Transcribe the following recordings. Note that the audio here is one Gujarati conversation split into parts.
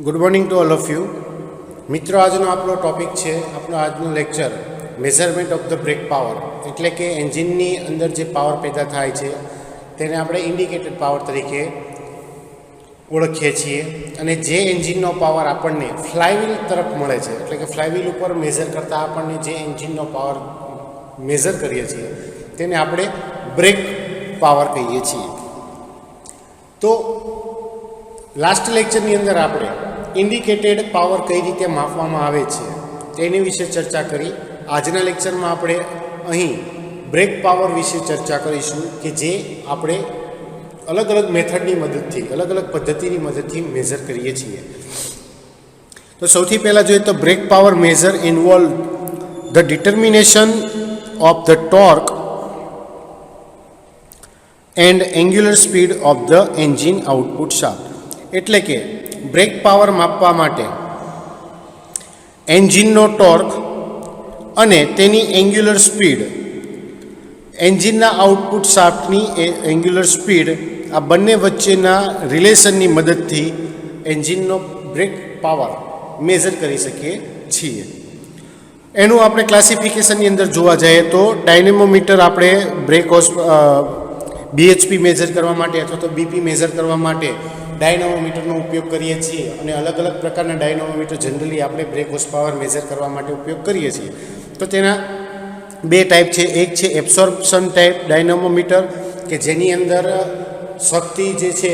Good morning to all of you મિત્રો, આજનો આપણો ટોપિક છે, આપણો આજનો lecture measurement of the brake power, એટલે કે એન્જિનની અંદર જે પાવર પેદા થાય છે તેને આપણે ઇન્ડિકેટેડ પાવર તરીકે ઓળખીએ છીએ. અને જે એન્જિનનો પાવર આપણને ફ્લાયવ્હીલ તરફ મળે છે, એટલે કે ફ્લાયવ્હીલ ઉપર મેઝર કરતાં આપણને જે એન્જિનનો પાવર મેઝર કરીએ છીએ તેને આપણે બ્રેક પાવર કહીએ છીએ. તો લાસ્ટ લેક્ચરની અંદર આપણે ઇન્ડિકેટેડ પાવર કઈ રીતે માપવામાં આવે છે તેની વિશે ચર્ચા કરી. આજના લેક્ચરમાં આપણે અહીં બ્રેક પાવર વિશે ચર્ચા કરીશું કે જે આપણે અલગ અલગ મેથડની મદદથી, અલગ અલગ પદ્ધતિની મદદથી મેઝર કરીએ છીએ. તો સૌથી પહેલાં જોઈએ તો brake power measure involve the determination of the torque and angular speed of the engine output shaft. એટલે કે બ્રેક પાવર માપવા માટે એન્જિનનો ટોર્ક અને તેની એંગ્યુલર સ્પીડ, એન્જિનના આઉટપુટ શાફ્ટની એંગ્યુલર સ્પીડ, આ બંને વચ્ચેના રિલેશનની મદદથી એન્જિનનો બ્રેક પાવર મેઝર કરી શકીએ છીએ. એનું આપણે ક્લાસિફિકેશનની અંદર જોવા જઈએ તો ડાયનેમોમીટર આપણે બ્રેક BHP મેઝર કરવા માટે અથવા તો BP મેઝર કરવા માટે ડાયનેમોમીટરનો ઉપયોગ કરીએ છીએ. અને અલગ અલગ પ્રકારના ડાયનેમોમીટર જનરલી આપણે બ્રેક હોર્સ પાવર મેઝર કરવા માટે ઉપયોગ કરીએ છીએ. તો તેના બે ટાઈપ છે. એક છે એબ્સોર્પ્શન ટાઈપ ડાયનેમોમીટર કે જેની અંદર શક્તિ જે છે,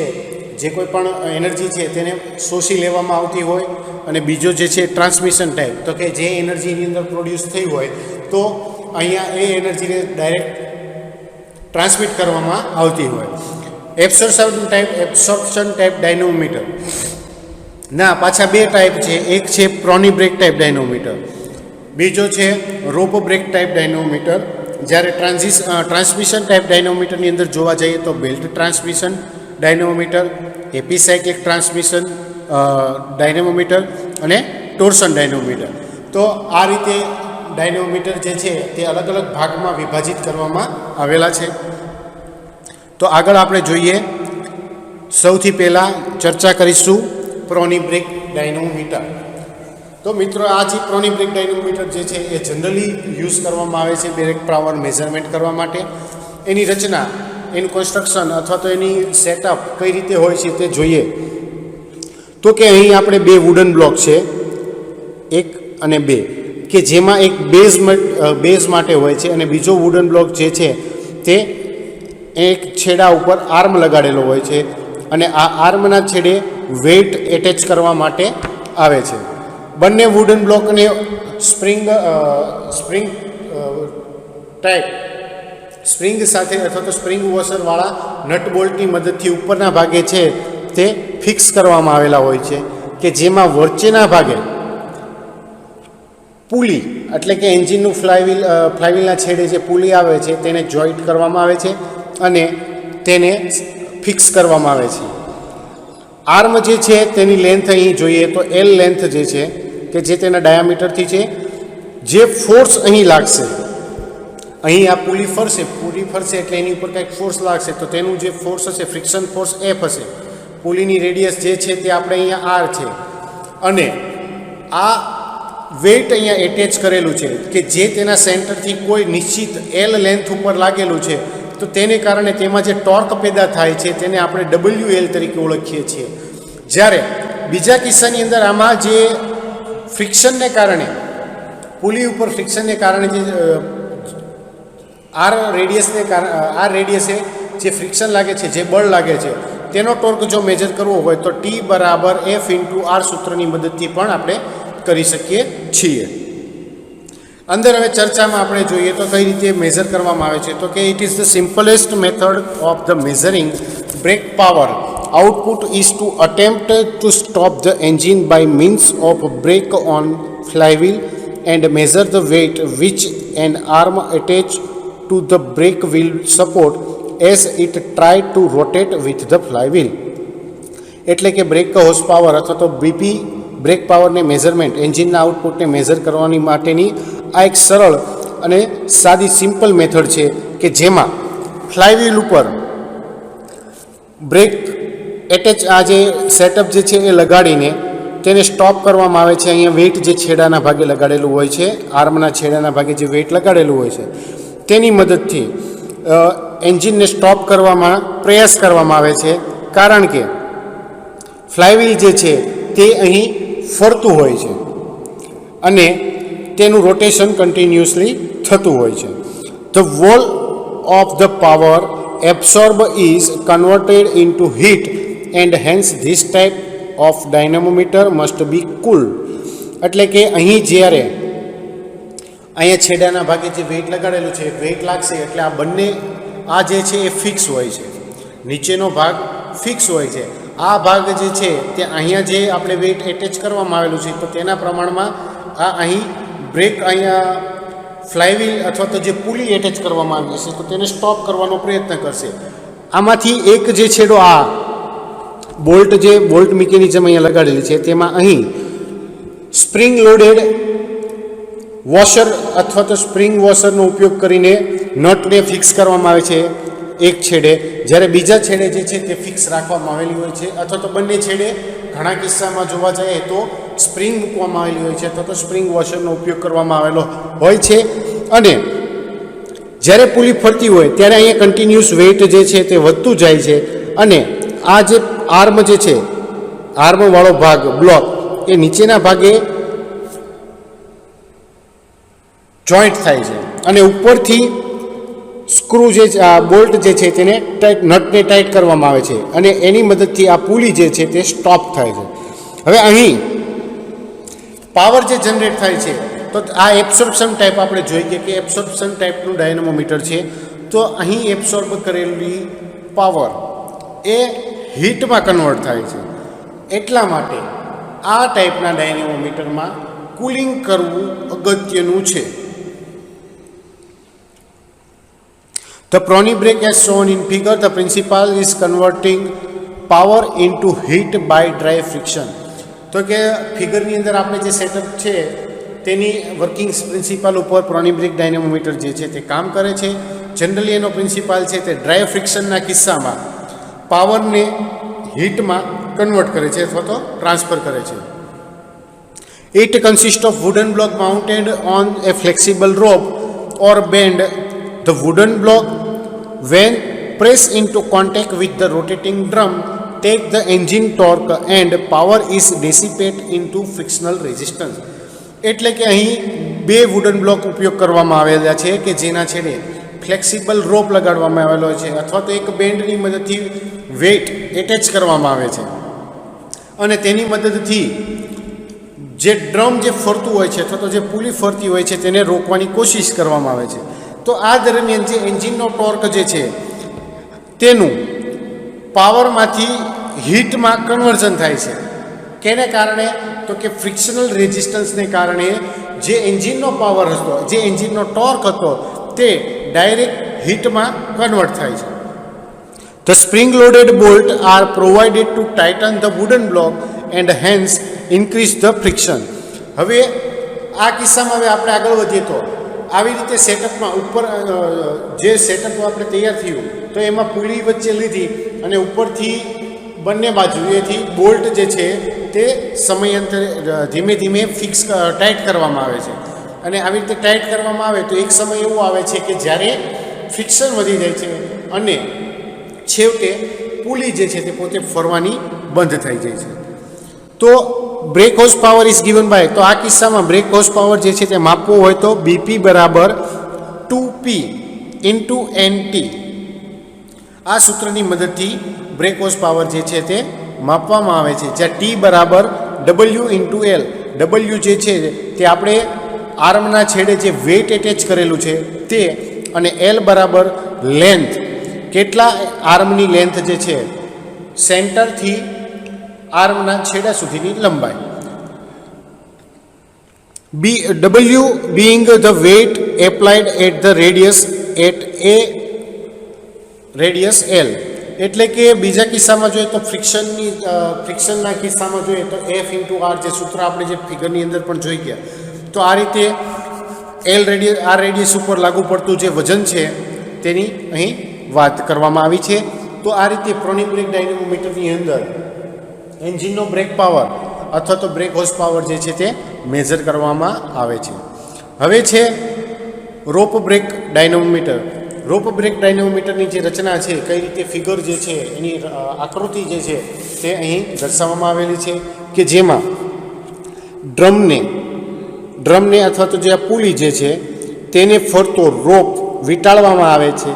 જે કોઈ પણ એનર્જી છે તેને શોષી લેવામાં આવતી હોય, અને બીજો જે છે ટ્રાન્સમિશન ટાઈપ, તો કે જે એનર્જીની અંદર પ્રોડ્યુસ થઈ હોય તો અહીંયા એ એનર્જીને ડાયરેક્ટ ટ્રાન્સમિટ કરવામાં આવતી હોય. એબ્સોર્પ્શન ટાઈપ ડાયનેમોમીટર ના પાછા બે ટાઈપ છે. એક છે પ્રોની બ્રેક ટાઈપ ડાયનેમોમીટર, બીજો છે રોપ બ્રેક ટાઈપ ડાયનેમોમીટર. જ્યારે ટ્રાન્સમિશન ટાઈપ ડાયનેમોમીટરની અંદર જોવા જઈએ તો belt transmission dynamometer, epicyclic transmission dynamometer અને ટોર્શન ડાયનેમોમીટર. તો આ રીતે ડાયનેમોમીટર જે છે તે અલગ અલગ ભાગમાં વિભાજિત કરવામાં આવેલા છે. તો આગળ આપણે જોઈએ, સૌથી પહેલાં ચર્ચા કરીશું પ્રોની બ્રેક ડાયનેમોમીટર. તો મિત્રો, આ જે પ્રોની બ્રેક ડાયનેમોમીટર જે છે એ જનરલી યુઝ કરવામાં આવે છે બ્રેક પાવર મેઝરમેન્ટ કરવા માટે. એની રચના, એનું કન્સ્ટ્રક્શન અથવા તો એની સેટઅપ કઈ રીતે હોય છે તે જોઈએ. તો કે અહીં આપણે બે વુડન બ્લોક છે, 1 અને 2, કે જેમાં એક બેઝ માટે હોય છે અને બીજો વુડન બ્લોક જે છે તે એક છેડા ઉપર આર્મ લગાડેલો હોય છે, અને આ આર્મના છેડે વેઇટ એટેચ કરવા માટે આવે છે. બંને વુડન બ્લોકને સ્પ્રિંગ ટાઈપ સ્પ્રિંગ સાથે અથવા તો સ્પ્રિંગ વોશરવાળા નટ બોલ્ટની મદદથી ઉપરના ભાગે છે તે ફિક્સ કરવામાં આવેલા હોય છે, કે જેમાં વચ્ચેના ભાગે પુલી, એટલે કે એન્જિનનું ફ્લાયવ્હીલના છેડે જે પુલી આવે છે તેને જોઈન્ટ કરવામાં આવે છે અને તેને ફિક્સ કરવામાં આવે છે. આર્મ જે છે તેની લેન્થ અહીં જોઈએ તો L લેન્થ જે છે કે જે તેના ડાયામીટરથી છે. જે ફોર્સ અહીં લાગશે, અહીં આ પુલી ફરશે એટલે એની ઉપર કંઈક ફોર્સ લાગશે, તો તેનું જે ફોર્સ હશે, ફ્રિક્શન ફોર્સ F હશે. પુલીની રેડિયસ જે છે તે આપણે અહીંયા R છે, અને આ વેઇટ અહીંયા એટેચ કરેલું છે કે જે તેના સેન્ટરથી કોઈ નિશ્ચિત L લેન્થ ઉપર લાગેલું છે. તો તેને કારણે તેમાં જે ટોર્ક પેદા થાય છે તેને આપણે WL તરીકે ઓળખીએ છીએ. જ્યારે બીજા કિસ્સાની અંદર આમાં જે ફ્રિક્શનને કારણે, પુલી ઉપર ફ્રિક્શનને કારણે જે R રેડિયસે જે ફ્રિક્શન લાગે છે, જે બળ લાગે છે, તેનો ટોર્ક જો મેજર કરવો હોય તો T = F × R સૂત્રની મદદથી પણ આપણે કરી શકીએ છીએ. અંદર હવે ચર્ચામાં આપણે જોઈએ તો કઈ રીતે મેઝર કરવામાં આવે છે. તો કે it is the simplest method of the measuring brake power output is to attempt to stop the engine by means of brake on flywheel and measure the weight which an arm attach to the brake wheel support as it try to rotate with the flywheel. એટલે કે બ્રેક હોર્સ પાવર અથવા તો BP બ્રેક પાવરને મેઝરમેન્ટ, એન્જિનના આઉટપુટને મેઝર કરવાની માટેની આ એક સરળ અને સાદી સિમ્પલ મેથડ છે કે જેમાં ફ્લાયવ્હીલ ઉપર બ્રેક એટેચ આ જે સેટઅપ જે છે એ લગાડીને તેને સ્ટોપ કરવામાં આવે છે. અહીંયા વેઇટ જે છેડાના ભાગે લગાડેલું હોય છે, આર્મના છેડાના ભાગે જે વેઇટ લગાડેલું હોય છે તેની મદદથી એન્જિનને સ્ટોપ કરવામાં પ્રયાસ કરવામાં આવે છે, કારણ કે ફ્લાયવ્હીલ જે છે તે અહીં ફરતું હોય છે અને તેનું રોટેશન કન્ટિન્યુઅસલી થતું હોય છે. The whole of the power absorb is converted into heat and hence this type of dynamometer must be cooled. એટલે કે અહીં જ્યારે અહીંયા છેડાના ભાગે જે વેઇટ લગાડેલું છે, વેઇટ લાગશે એટલે આ બંને આ જે છે એ ફિક્સ હોય છે, નીચેનો ભાગ ફિક્સ હોય છે. આ ભાગ જે છે તે અહીંયા જે આપણે વેઇટ એટેચ કરવામાં આવેલું છે તો તેના પ્રમાણમાં આ અહીં બ્રેક અહીંયા ફ્લાયવ્હીલ અથવા તો જે પુલી એટેચ કરવામાં આવી છે તો તેને સ્ટોપ કરવાનો પ્રયત્ન કરશે. આમાંથી એક જે છેડો આ બોલ્ટ મિકેનિઝમ અહીંયા લગાડેલી છે તેમાં અહીં સ્પ્રિંગ લોડેડ વોશર અથવા તો સ્પ્રિંગ વોશરનો ઉપયોગ કરીને નટને ફિક્સ કરવામાં આવે છે એક છેડે, જ્યારે બીજા છેડે જે છે તે ફિક્સ રાખવામાં આવેલી હોય છે, અથવા તો બંને છેડે ઘણા કિસ્સામાં જોવા જઈએ તો સ્પ્રિંગ મૂકવામાં આવેલી હોય છે અથવા તો સ્પ્રિંગ વોશરનો ઉપયોગ કરવામાં આવેલો હોય છે. અને જ્યારે પુલી ફરતી હોય ત્યારે અહીંયા કન્ટિન્યુઅસ વેઇટ જે છે તે વધતું જાય છે અને આ જે આર્મ જે છે, આર્મવાળો ભાગ બ્લોક એ નીચેના ભાગે જોઈન્ટ થાય છે અને ઉપરથી સ્ક્રૂ જે બોલ્ટ જે છે તેને નટને ટાઈટ કરવામાં આવે છે અને એની મદદથી આ પુલી જે છે તે સ્ટોપ થાય છે. હવે અહીં પાવર જે જનરેટ થાય છે તો આ એબ્સોર્પ્શન ટાઈપ આપણે જોઈએ કે એબ્સોર્પ્શન ટાઈપનું ડાયનેમોમીટર છે. તો અહીં એબ્સોર્બ કરેલી પાવર એ હીટમાં કન્વર્ટ થાય છે. એટલા માટે આ ટાઈપના ડાયનેમોમીટરમાં કુલિંગ કરવું અગત્યનું છે. The Prony brake as shown in figure, the principle is converting power into heat by dry friction. તો કે ફિગરની અંદર આપણે જે સેટઅપ છે તેની વર્કિંગ પ્રિન્સિપાલ ઉપર પ્રોની બ્રેક ડાયનેમોમીટર જે છે તે કામ કરે છે. જનરલી એનો પ્રિન્સિપાલ છે તે ડ્રાય ફ્રિક્શનના કિસ્સામાં પાવરને હીટમાં કન્વર્ટ કરે છે અથવા તો ટ્રાન્સફર કરે છે. It consists of wooden block mounted on a flexible rope or bend. The wooden block, when pressed into contact with the rotating drum, take the engine torque and power is dissipated into frictional resistance. એટલે કે અહીં બે વુડન બ્લોક ઉપયોગ કરવામાં આવેલા છે કે જેના છેડે ફ્લેક્સિબલ રોપ લગાડવામાં આવેલો છે અથવા તો એક બેન્ડની મદદથી વેઇટ એટેચ કરવામાં આવે છે અને તેની મદદથી જે ડ્રમ જે ફરતું હોય છે અથવા તો જે પુલી ફરતી હોય છે તેને રોકવાની કોશિશ કરવામાં આવે છે. તો આ દરમિયાન જે એન્જિનનો ટોર્ક જે છે તેનું પાવરમાંથી હીટમાં કન્વર્ઝન થાય છે. કેને કારણે? તો કે ફ્રિક્શનલ રેઝિસ્ટન્સને કારણે જે એન્જિનનો પાવર હતો, જે એન્જિનનો ટોર્ક હતો તે ડાયરેક્ટ હીટમાં કન્વર્ટ થાય છે. The spring loaded bolt are provided to tighten the wooden block and hence increase the friction. હવે આ કિસ્સામાં હવે આપણે આગળ વધીએ તો આવી રીતે સેટઅપમાં ઉપર જે સેટઅપ આપણે તૈયાર થયું તો એમાં પુલી વચ્ચે લીધી અને ઉપરથી બંને બાજુએથી બોલ્ટ જે છે તે સમયાંતરે ધીમે ધીમે ફિક્સ ટાઈટ કરવામાં આવે છે અને આવી રીતે ટાઈટ કરવામાં આવે તો એક સમય એવો આવે છે કે જ્યારે ફ્રિક્શન વધી જાય છે અને છેવટે પુલી જે છે તે પોતે ફરવાની બંધ થઈ જાય છે. તો brake horse power is given by, તો આ કિસ્સામાં બ્રેક હોર્સ પાવર જે છે તે માપવો હોય તો બીપી બરાબર 2P ઇન્ટુ NT. આ સૂત્રની મદદથી બ્રેક હોર્સ પાવર જે છે તે માપવામાં આવે છે, જ્યાં T બરાબર W ઇન્ટુ L. W જે છે તે આપણે આર્મના છેડે જે વેઇટ એટેચ કરેલું છે તે, અને L બરાબર લેન્થ, કેટલા આર્મની લેન્થ જે છે સેન્ટરથી આર્મના છેડા સુધીની લંબાઈ. W being the weight applied at the radius L. એટલે કે બીજા કિસ્સામાં જોઈએ તો ફ્રિક્શનના કિસ્સામાં જોઈએ તો F ઇન્ટુ R જે સૂત્ર આપણે જે ફિગરની અંદર પણ જોઈ ગયા, તો આ રીતે રેડિયસ ઉપર લાગુ પડતું જે વજન છે તેની અહીં વાત કરવામાં આવી છે. તો આ રીતે પ્રોની બ્રેક ડાયનેમોમીટરની અંદર એન્જિનનો બ્રેક પાવર અથવા તો બ્રેક હોર્સ પાવર જે છે તે મેઝર કરવામાં આવે છે. હવે છે રોપ બ્રેક ડાયનેમોમીટર. રોપ બ્રેક ડાયનેમોમીટરની જે રચના છે, કઈ રીતે ફિગર જે છે એની આકૃતિ જે છે તે અહીં દર્શાવવામાં આવેલી છે કે જેમાં ડ્રમને અથવા તો જે આ પુલી જે છે તેને ફરતો રોપ વીંટાળવામાં આવે છે.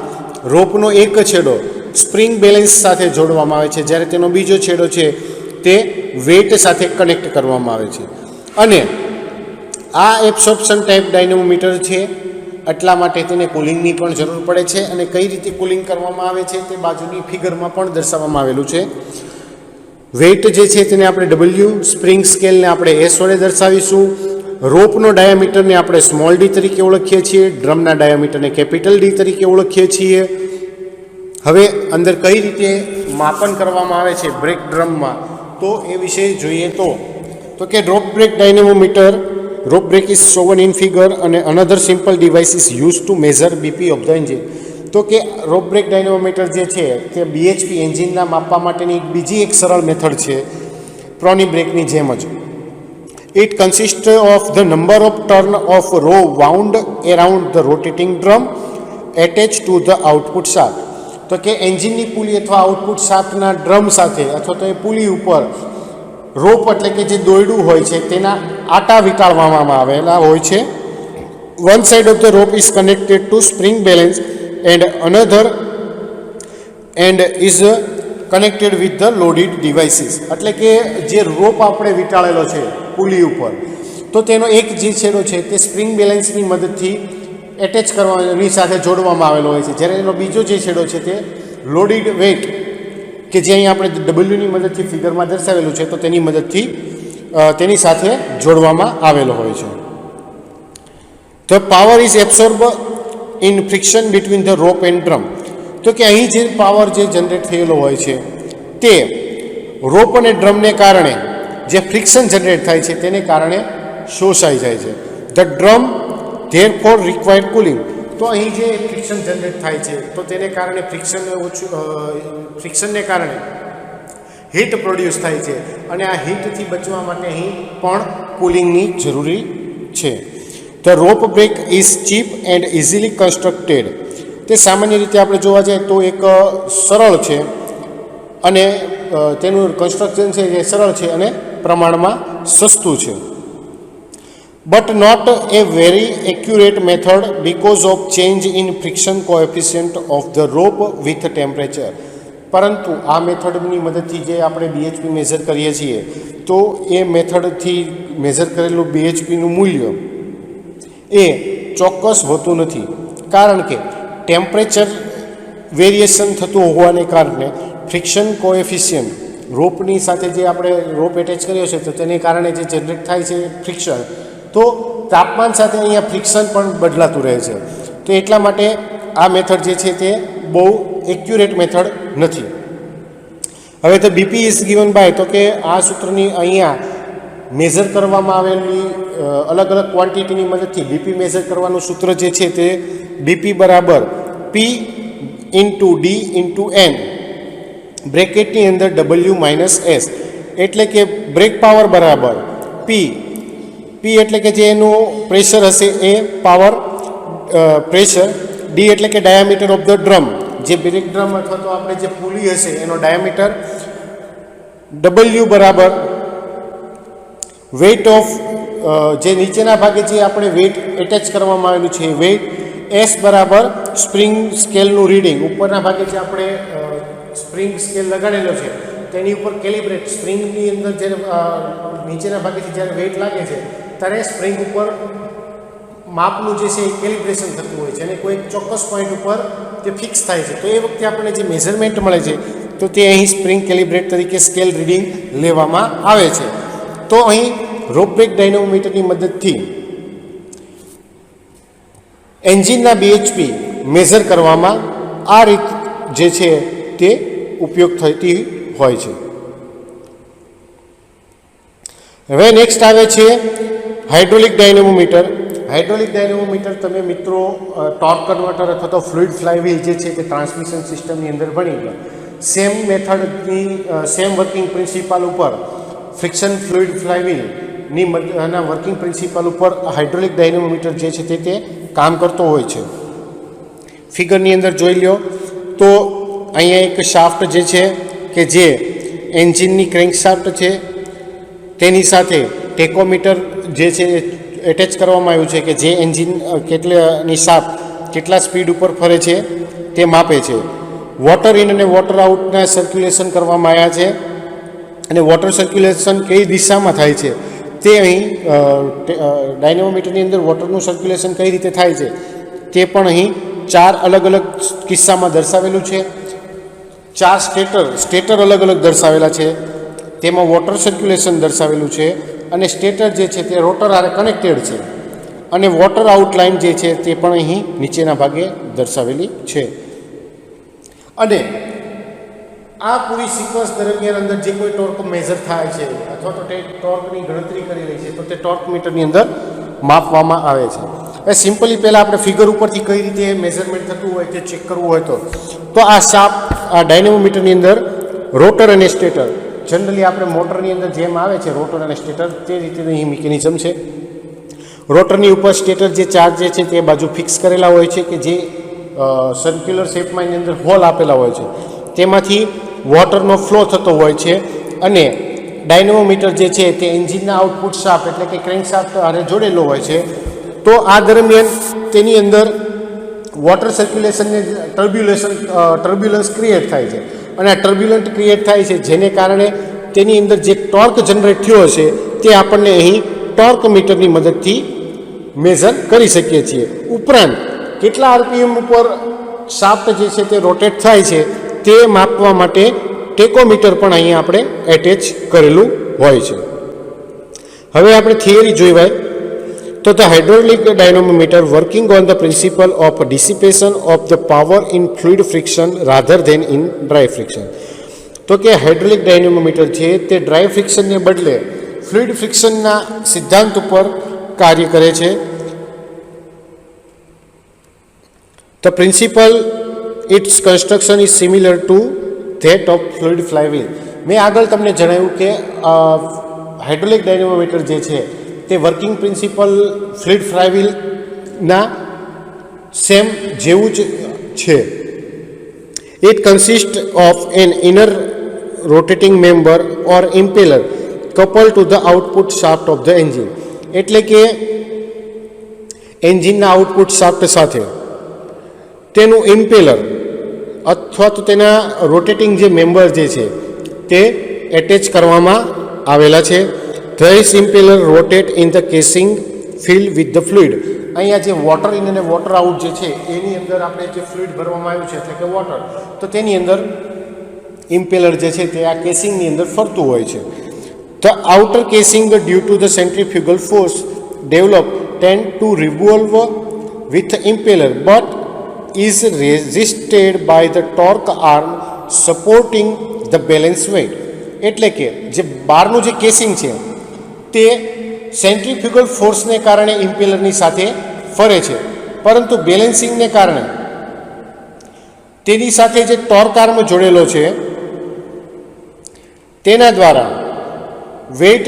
રોપનો એક છેડો સ્પ્રિંગ બેલેન્સ સાથે જોડવામાં આવે છે, જ્યારે તેનો બીજો છેડો છે તે વેઇટ સાથે કનેક્ટ કરવામાં આવે છે. અને આ એબ્સોર્પ્શન ટાઈપ ડાયનેમોમીટર છે, એટલા માટે તેને કુલિંગની પણ જરૂર પડે છે. અને કઈ રીતે કુલિંગ કરવામાં આવે છે તે બાજુની ફિગરમાં પણ દર્શાવવામાં આવેલું છે. વેઇટ જે છે તેને આપણે W, સ્પ્રિંગ સ્કેલને આપણે S વડે દર્શાવીશું. રોપનો ડાયામીટરને આપણે સ્મોલ d તરીકે ઓળખીએ છીએ, ડ્રમના ડાયામીટરને કેપિટલ D તરીકે ઓળખીએ છીએ. હવે અંદર કઈ રીતે માપન કરવામાં આવે છે બ્રેક ડ્રમમાં, તો એ વિશે જોઈએ તો કે rope brake dynamometer, rope brake is shown in figure and another simple device is used to measure BP of the engine. તો કે રોપ બ્રેક ડાયનેમોમીટર જે છે તે BHP એન્જિનના માપવા માટેની બીજી એક સરળ મેથડ છે, પ્રોની બ્રેકની જેમ જ. It consist of the number of turn of rope wound around the rotating drum attach to the output shaft. તો કે એન્જિનની પુલી અથવા આઉટપુટ શાફ્ટના ડ્રમ સાથે અથવા તો એ પુલી ઉપર રોપ એટલે કે જે દોરડું હોય છે તેના આટા વીંટાળવામાં આવેલા હોય છે. One side of the rope is connected two spring balance and another and is connected with the loaded devices. એટલે કે જે રોપ આપણે વીંટાળેલો છે પુલી ઉપર, તો તેનો એક જે છેડો છે તે સ્પ્રિંગ બેલેન્સની મદદથી એટેચ કરવાની સાથે જોડવામાં આવેલો હોય છે, જ્યારે એનો બીજો જે છેડો છે તે લોડેડ વેઇટ કે જે અહીં આપણે ડબલ્યુની મદદથી ફિગરમાં દર્શાવેલું છે તો તેની મદદથી તેની સાથે જોડવામાં આવેલો હોય છે. The power is absorb in friction between the rope and drum. તો કે અહીં જે પાવર જે જનરેટ થયેલો હોય છે તે રોપ અને ડ્રમને કારણે જે ફ્રિક્શન જનરેટ થાય છે તેને કારણે શોષાઈ જાય છે. The drum therefore required cooling. તો અહીં જે ફ્રિક્શન જનરેટ થાય છે તો તેને કારણે ફ્રિક્શનને કારણે હીટ પ્રોડ્યુસ થાય છે અને આ હીટથી બચવા માટે અહીં પણ કુલિંગની જરૂરી છે. The rope brake is cheap and easily constructed. તે સામાન્ય રીતે આપણે જોવા જઈએ તો એક સરળ છે અને તેનું કન્સ્ટ્રક્શન છે એ સરળ છે અને પ્રમાણમાં સસ્તું છે. but not a very accurate method because of change in friction coefficient of the rope with temperature. પરંતુ આ મેથડની મદદથી જે આપણે BHP મેઝર કરીએ છીએ તો એ મેથડથી મેઝર કરેલું BHPનું મૂલ્ય એ ચોક્કસ હોતું નથી, કારણ કે ટેમ્પરેચર વેરિએશન થતું હોવાને કારણે ફ્રિક્શન કોએફિશિયન્ટ રોપની સાથે જે આપણે રોપ એટેચ કર્યો છે તો તેને કારણે જે જનરેટ થાય છે ફ્રિક્શન, તો તાપમાન સાથે અહીંયા ફ્રિક્શન પણ બદલાતું રહે છે. તો એટલા માટે આ મેથડ જે છે તે બહુ એક્યુરેટ મેથડ નથી. હવે તો BP ઇઝ ગિવન બાય, તો કે આ સૂત્રની અહીંયા મેઝર કરવામાં આવેલી અલગ અલગ ક્વોન્ટિટીની મદદથી BP મેઝર કરવાનું સૂત્ર જે છે તે BP બરાબર P into D into N બ્રેકેટની અંદર W-S, એટલે કે બ્રેક પાવર બરાબર P એટલે કે જે એનું પ્રેશર હશે એ પાવર પ્રેશર, D એટલે કે ડાયામીટર ઓફ ધ ડ્રમ, જે બ્રેક ડ્રમ અથવા તો આપણે જે પુલી હશે એનો ડાયામીટર, W બરાબર વેઇટ ઓફ જે નીચેના ભાગે જે આપણે વેઇટ એટેચ કરવામાં આવેલું છે વેઇટ, S બરાબર સ્પ્રિંગ સ્કેલનું રીડિંગ, ઉપરના ભાગે જે આપણે સ્પ્રિંગ સ્કેલ લગાડેલો છે તેની ઉપર કેલિબ્રેટ, સ્પ્રિંગની અંદર જ્યારે નીચેના ભાગેથી જ્યારે વેઇટ લાગે છે ત્યારે સ્પ્રિંગ ઉપર માપનું જે છે એ કેલિબ્રેશન થતું હોય છે અને કોઈ ચોક્કસ પોઈન્ટ ઉપર તે ફિક્સ થાય છે. તો એ વખતે આપણને જે મેઝરમેન્ટ મળે છે તો તે અહીં સ્પ્રિંગ કેલિબ્રેટ તરીકે સ્કેલ રીડિંગ લેવામાં આવે છે. તો અહીં રોપ બ્રેક ડાયનેમોમીટરની મદદથી એન્જિનના BHP મેઝર કરવામાં આ રીત જે છે તે ઉપયોગ થતી હોય છે. હવે નેક્સ્ટ આવે છે હાઇડ્રોલિક ડાયનેમોમીટર. હાઇડ્રોલિક ડાયનેમોમીટર તમે મિત્રો ટોર્ક કન્વર્ટર અથવા તો ફ્લુઇડ ફ્લાયવ્હીલ જે છે તે ટ્રાન્સમિશન સિસ્ટમની અંદર ભણી ગયા. સેમ મેથડની સેમ વર્કિંગ પ્રિન્સિપાલ ઉપર ફ્રિક્શન ફ્લુઇડ ફ્લાયવ્હીલની આના વર્કિંગ પ્રિન્સિપલ ઉપર હાઇડ્રોલિક ડાયનેમોમીટર જે છે તે કામ કરતો હોય છે. ફિગરની અંદર જોઈ લ્યો તો અહીંયા એક શાફ્ટ જે છે કે જે એન્જિનની ક્રેન્ક શાફ્ટ છે તેની સાથે ટેકોમીટર જે છે એટેચ કરવામાં આવ્યું છે કે જે એન્જિન કેટલાની શાફ્ટ કેટલા સ્પીડ ઉપર ફરે છે તે માપે છે. વોટર ઇન અને વોટર આઉટના સર્ક્યુલેશન કરવામાં આવ્યા છે અને વોટર સર્ક્યુલેશન કઈ દિશામાં થાય છે તે અહીં ડાયનેમોમીટરની અંદર વોટરનું સર્ક્યુલેશન કઈ રીતે થાય છે તે પણ અહીં 4 અલગ અલગ કિસ્સામાં દર્શાવેલું છે. 4 સ્ટેટર અલગ અલગ દર્શાવેલા છે, તેમાં વોટર સર્ક્યુલેશન દર્શાવેલું છે અને સ્ટેટર જે છે તે રોટર હારે કનેક્ટેડ છે અને વોટર આઉટલાઇન જે છે તે પણ અહીં નીચેના ભાગે દર્શાવેલી છે. અને આ પૂરી સિક્વન્સ દરમિયાન અંદર જે કોઈ ટોર્ક મેઝર થાય છે અથવા તો તે ટોર્કની ગણતરી કરી રહી છે તો તે ટોર્ક મીટરની અંદર માપવામાં આવે છે. એ સિમ્પલી પહેલાં આપણે ફિગર ઉપરથી કઈ રીતે મેઝરમેન્ટ થતું હોય તે ચેક કરવું હોય તો આ આ ડાયનેમોમીટરની અંદર રોટર અને સ્ટેટર જનરલી આપણે મોટરની અંદર જેમ આવે છે રોટર અને સ્ટેટર તે રીતે અહીં મિકેનિઝમ છે. રોટરની ઉપર સ્ટેટર જે ચાર્જ જે છે તે બાજુ ફિક્સ કરેલા હોય છે કે જે સર્ક્યુલર શેપમાં એની અંદર હોલ આપેલા હોય છે, તેમાંથી વોટરનો ફ્લો થતો હોય છે અને ડાયનેમોમીટર જે છે તે એન્જિનના આઉટપુટ શાફ્ટ એટલે કે ક્રેન્ક શાફ્ટ હારે જોડેલો હોય છે. તો આ દરમિયાન તેની અંદર વોટર સર્ક્યુલેશનને ટર્બ્યુલન્સ ક્રિએટ થાય છે અને આ ટર્બ્યુલન્ટ ક્રિએટ થાય છે જેને કારણે તેની અંદર જે ટોર્ક જનરેટ થયો હશે તે આપણને અહીં ટોર્ક મીટરની મદદથી મેઝર કરી શકીએ છીએ. ઉપરાંત કેટલા આરપીએમ ઉપર શાફ્ટ જે છે તે રોટેટ થાય છે તે માપવા માટે ટેકોમીટર પણ અહીં આપણે એટેચ કરેલું હોય છે. હવે આપણે થિયરી જોઈવાય તો the hydraulic dynamometer working on the principle of dissipation of the power in fluid friction rather than in dry friction. તો કે હાઇડ્રોલિક ડાયનેમોમીટર છે તે ડ્રાય ફ્રિક્શનને બદલે ફ્લુઇડ ફ્રિક્શનના સિદ્ધાંત ઉપર કાર્ય કરે છે. The principle its construction is similar to that of fluid flywheel. મેં આગળ તમને જણાવ્યું કે હાઇડ્રોલિક ડાયનેમોમીટર જે છે તે વર્કિંગ પ્રિન્સિપલ ફ્લુઇડ ફ્લાયવ્હીલના સેમ જેવું જ છે. It consist of an inner rotating member or impeller couple to the output shaft of the engine. એટલે કે એન્જિનના આઉટપુટ શાફ્ટ સાથે તેનું ઇમ્પેલર અથવા તો તેના રોટેટિંગ જે મેમ્બર જે છે તે એટેચ કરવામાં આવેલા છે. This impeller rotate in the casing field with the fluid. અહીંયા જે વોટર ઇન અને વોટર આઉટ જે છે એની અંદર આપણે જે ફ્લુઇડ ભરવામાં આવ્યું છે એટલે કે વોટર, તો તેની અંદર ઇમ્પેલર જે છે તે આ કેસિંગની અંદર ફરતું હોય છે. The outer casing due to the centrifugal force develop tend to revolve with impeller but is resisted by the torque arm supporting the balance weight. એટલે કે જે બહારનું જે કેસિંગ છે તે સેન્ટ્રીફ્યુગલ ફોર્સને કારણે ઇમ્પેલરની સાથે ફરે છે, પરંતુ બેલેન્સિંગને કારણે તેની સાથે જે ટોર્ક આર્મ જોડેલો છે તેના દ્વારા વેઇટ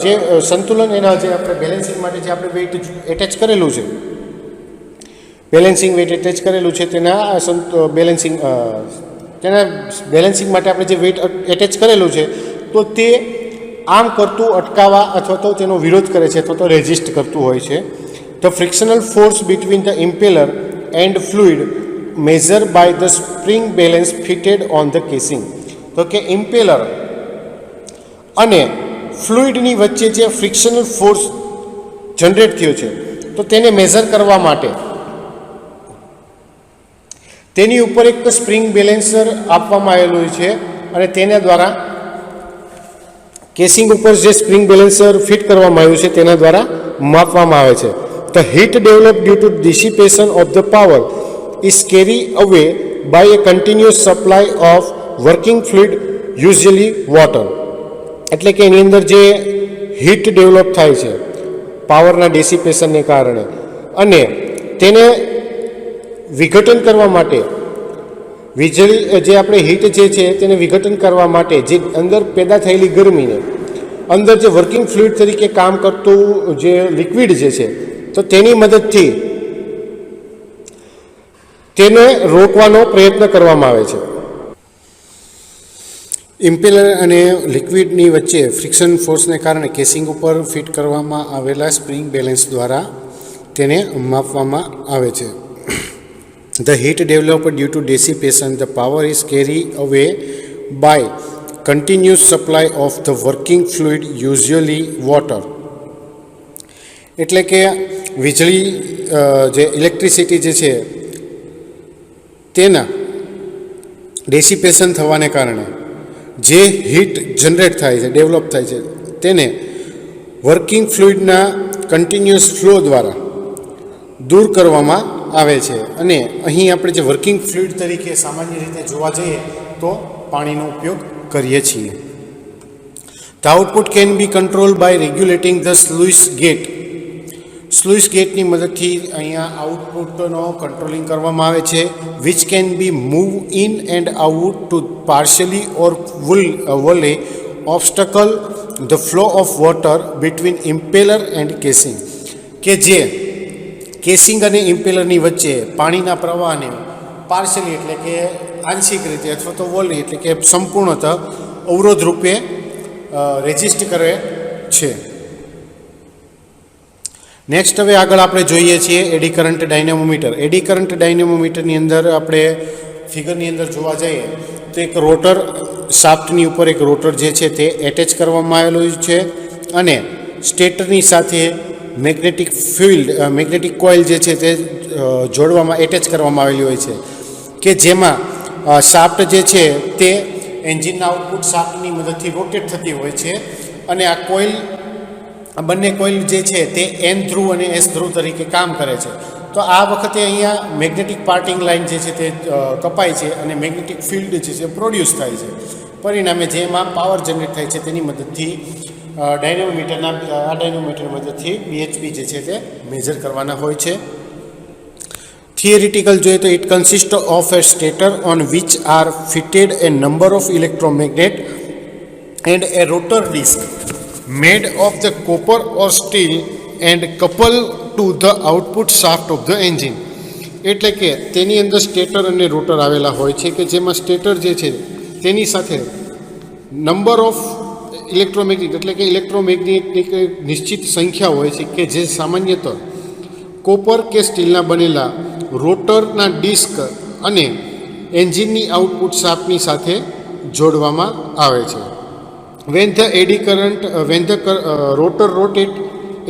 જે સંતુલન એના જે આપણે બેલેન્સિંગ માટે જે આપણે વેઇટ એટેચ કરેલું છે બેલેન્સિંગ વેઇટ એટેચ કરેલું છે તેના બેલેન્સિંગ માટે આપણે જે વેઇટ એટેચ કરેલું છે તો તે આમ કરતું અટકાવવા અથવા તો તેનો વિરોધ કરે છે અથવા તો રેઝિસ્ટ કરતું હોય છે. The frictional force between the impeller and fluid measure by the spring balance fitted on the casing. તો કે ઇમ્પેલર અને ફ્લુઇડની વચ્ચે જે ફ્રિક્શનલ ફોર્સ જનરેટ થયો છે તો તેને મેઝર કરવા માટે તેની ઉપર એક સ્પ્રિંગ બેલેન્સર આપવામાં આવેલું છે અને તેના દ્વારા કેસિંગ ઉપર જે સ્પ્રિંગ બેલેન્સર ફિટ કરવામાં આવ્યું છે તેના દ્વારા માપવામાં આવે છે. The heat develop due to dissipation of the power is carry away by a continuous supply of working fluid usually water. એટલે કે એની અંદર જે હીટ ડેવલપ થાય છે પાવરના ડિસિપેશનને કારણે અને તેને વિઘટન કરવા માટે વીજળી જે આપણે હીટ જે છે તેને વિઘટન કરવા માટે જે અંદર પેદા થયેલી ગરમીને અંદર જે વર્કિંગ ફ્લુઇડ તરીકે કામ કરતું જે લિક્વિડ જે છે તો તેની મદદથી તેને રોકવાનો પ્રયત્ન કરવામાં આવે છે. ઇમ્પેલર અને લિક્વિડની વચ્ચે ફ્રિક્શન ફોર્સને કારણે કેસિંગ ઉપર ફિટ કરવામાં આવેલા સ્પ્રિંગ બેલેન્સ દ્વારા તેને માપવામાં આવે છે. The heat developed due to dissipation, the power is carried away by continuous supply of the working fluid, usually water. એટલે કે વીજળી જે ઇલેક્ટ્રિસિટી જે છે તેના ડેસિપેશન થવાને કારણે જે હીટ જનરેટ થાય છે, ડેવલપ થાય છે, તેને વર્કિંગ ફ્લુઇડના કન્ટિન્યુઅસ ફ્લો દ્વારા દૂર કરવામાં આવે છે. અને અહીં આપણે જે વર્કિંગ ફ્લુઇડ તરીકે સામાન્ય રીતે જોવા જઈએ તો પાણીનો ઉપયોગ કરીએ છીએ. The output can be controlled by regulating the sluice gate. સ્લુઇસ ગેટની મદદથી અહીંયા આઉટપુટનો કંટ્રોલિંગ કરવામાં આવે છે, which can be move in and out to partially or wholly obstacle the flow of water between impeller and casing, કે જે કેસિંગ અને ઇમ્પેલરની વચ્ચે પાણીના પ્રવાહને પાર્શિયલી એટલે કે આંશિક રીતે અથવા તો વોલી એટલે કે સંપૂર્ણતઃ અવરોધ રૂપે રેઝિસ્ટ કરે છે. નેક્સ્ટ હવે આગળ આપણે જોઈએ છીએ eddy current dynamometer. Eddy current ડાયનેમોમીટરની અંદર આપણે ફિગરની અંદર જોવા જઈએ તો એક રોટર શાફ્ટની ઉપર એક રોટર જે છે તે એટેચ કરવામાં આવેલું છે અને સ્ટેટરની સાથે મેગ્નેટિક કોઇલ જે છે તે જોડવામાં એટેચ કરવામાં આવેલી હોય છે, કે જેમાં શાફ્ટ જે છે તે એન્જિનના આઉટપુટ શાફ્ટની મદદથી રોટેટ થતી હોય છે અને આ કોઇલ બંને કોઇલ જે છે તે એન ધ્રુવ અને એસ ધ્રુવ તરીકે કામ કરે છે. તો આ વખતે અહીંયા મેગ્નેટિક પાર્ટિંગ લાઇન જે છે તે કપાય છે અને મેગ્નેટિક ફિલ્ડ જે છે પ્રોડ્યુસ થાય છે. પરિણામે જેમાં પાવર જનરેટ થાય છે તેની મદદથી ડાયનેમોમીટર મદદથી બીએચપી જે છે તે મેજર કરવાના હોય છે. થિયરિટિકલ જોઈએ તો it consist of a stator on which are fitted a number of electromagnet and a rotor disc made of the copper or steel and coupled to the output shaft of the engine. એટલે કે તેની અંદર સ્ટેટર અને રોટર આવેલા હોય છે, કે જેમાં સ્ટેટર જે છે તેની સાથે નંબર ઓફ ઇલેક્ટ્રોમેગ્નેટ એટલે કે ઇલેક્ટ્રોમેગ્નેટની નિશ્ચિત સંખ્યા હોય છે, કે જે સામાન્યતઃ કોપર કે સ્ટીલના બનેલા રોટરના ડિસ્ક અને એન્જિનની આઉટપુટ શાફ્ટની સાથે જોડવામાં આવે છે. When the rotor rotate,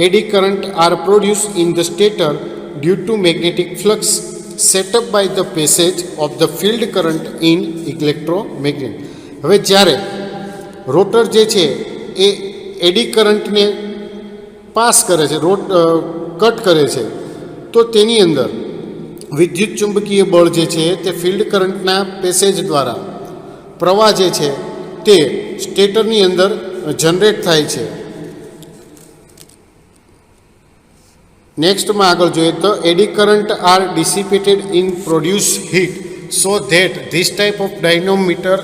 eddy current are produced in the stator due to magnetic flux set up by the passage of the field current in electromagnet. હવે જ્યારે રોટર જે છે એ એડી કરંટને પાસ કરે છે, કટ કરે છે, તો તેની અંદર વિદ્યુત ચુંબકીય બળ જે છે તે ફિલ્ડ કરંટના પેસેજ દ્વારા પ્રવાહ જે છે તે સ્ટેટરની અંદર જનરેટ થાય છે. નેક્સ્ટમાં આગળ જોઈએ તો eddy current are dissipated in produce heat so that this type of dynamometer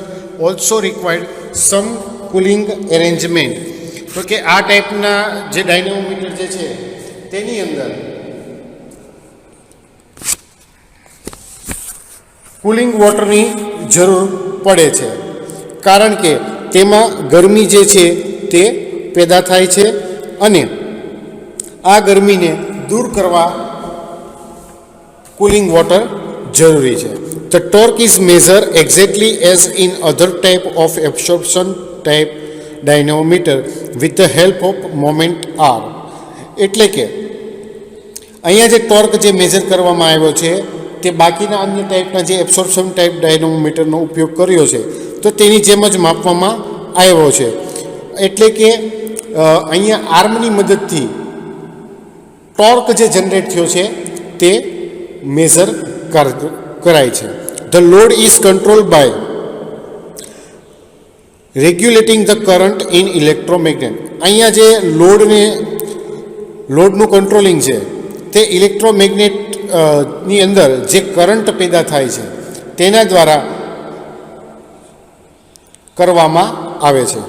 also required some cooling arrangement. તો કે આ ટાઈપના જે ડાયનેમોમીટર જે છે તેની અંદર કુલિંગ વોટરની જરૂર પડે છે, કારણ કે તેમાં ગરમી જે છે તે પેદા થાય છે અને આ ગરમીને દૂર કરવા કુલિંગ વોટર જરૂરી છે. The torque is measured exactly as in other type of absorption type dynamometer with the help of moment R. એટલે કે અહીંયા જે ટોર્ક જે મેજર કરવામાં આવ્યો છે તે બાકીના અન્ય ટાઈપના જે એબ્સોર્પ્શન ટાઈપ ડાયનેમોમીટરનો ઉપયોગ કર્યો છે તો તેની જેમ જ માપવામાં આવ્યો છે. એટલે કે અહીંયા આર્મની મદદથી ટોર્ક જે જનરેટ થયો છે તે મેજર કરાય છે. The load is control by regulating the current in electromagnet. અહીંયા જે લોડનું કંટ્રોલિંગ છે તે ઇલેક્ટ્રોમેગ્નેટની અંદર જે કરંટ પેદા થાય છે તેના દ્વારા કરવામાં આવે છે.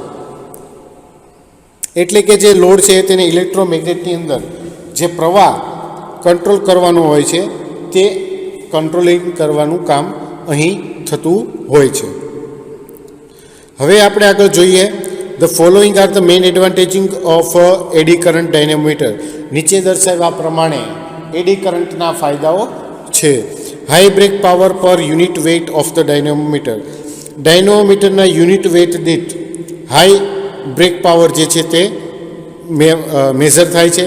એટલે કે જે લોડ છે તેને ઇલેક્ટ્રોમેગ્નેટની અંદર જે પ્રવાહ કંટ્રોલ કરવાનો હોય છે તે કંટ્રોલિંગ કરવાનું કામ અહીં થતું હોય છે. હવે આપણે આગળ જોઈએ, the following are the main advantaging of eddy current dynamometer. નીચે દર્શાવ્યા પ્રમાણે એડી કરંટના ફાયદાઓ છે. High brake power per unit weight of the dynamometer. ડાયનેમોમીટરના યુનિટ વેઇટ દીઠ હાઈ બ્રેક પાવર જે છે તે મેઝર થાય છે.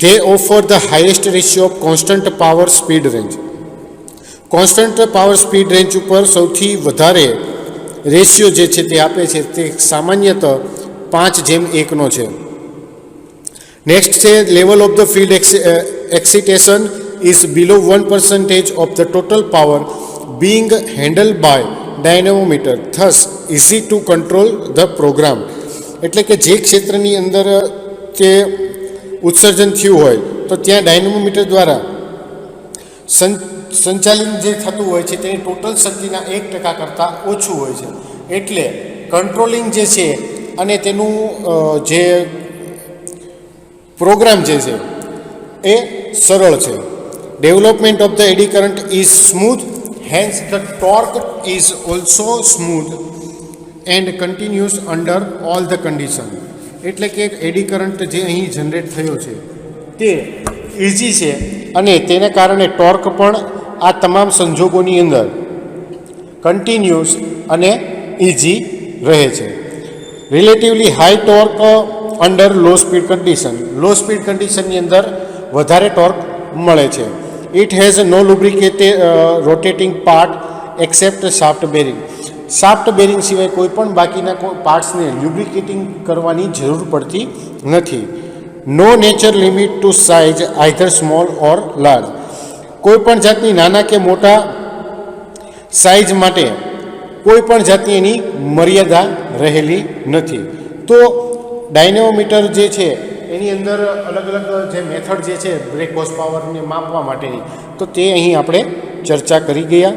They offer the highest ratio of constant power speed range. Constant power speed range ઉપર સૌથી વધારે રેશિયો જે છે તે આપે છે તે સામાન્યતઃ 5:1 છે. નેક્સ્ટ છે level of the field excitation is below 1% of the total power being handle by dynamometer, thus easy to control the program. એટલે કે જે ક્ષેત્રની અંદર તે ઉત્સર્જન થયું હોય તો ત્યાં ડાયનેમોમીટર દ્વારા સંચાલન જે થતું હોય છે તેની ટોટલ શક્તિના 1% કરતાં ઓછું હોય છે. એટલે કંટ્રોલિંગ જે છે અને તેનું જે પ્રોગ્રામ જે છે એ સરળ છે. Development of the eddy current is smooth, hence the torque is also smooth and continuous under all the condition. એટલે કે એડી કરંટ જે અહીં જનરેટ થયો છે તે ઇઝી છે અને તેને કારણે ટોર્ક પણ આ તમામ સંજોગોની અંદર કન્ટિન્યુઅસ અને ઇઝી રહે છે. Relatively high torque under low speed condition. Low speed કન્ડિશનની અંદર વધારે ટોર્ક મળે છે. It has no lubricated rotating part except shaft bearing. Shaft bearing સિવાય કોઈ પણ બાકીના પાર્ટ્સને લ્યુબ્રિકેટિંગ કરવાની જરૂર પડતી નથી. No nature limit to size either small or large. કોઈ પણ જાતની નાના કે મોટા સાઇઝ માટે કોઈ પણ જાતની એની મર્યાદા રહેલી નથી. તો ડાયનેમોમીટર જે છે એની અંદર અલગ અલગ જે મેથડ જે છે બ્રેક હોર્સ પાવરને માપવા માટેની તો તે અહીં આપણે ચર્ચા કરી ગયા.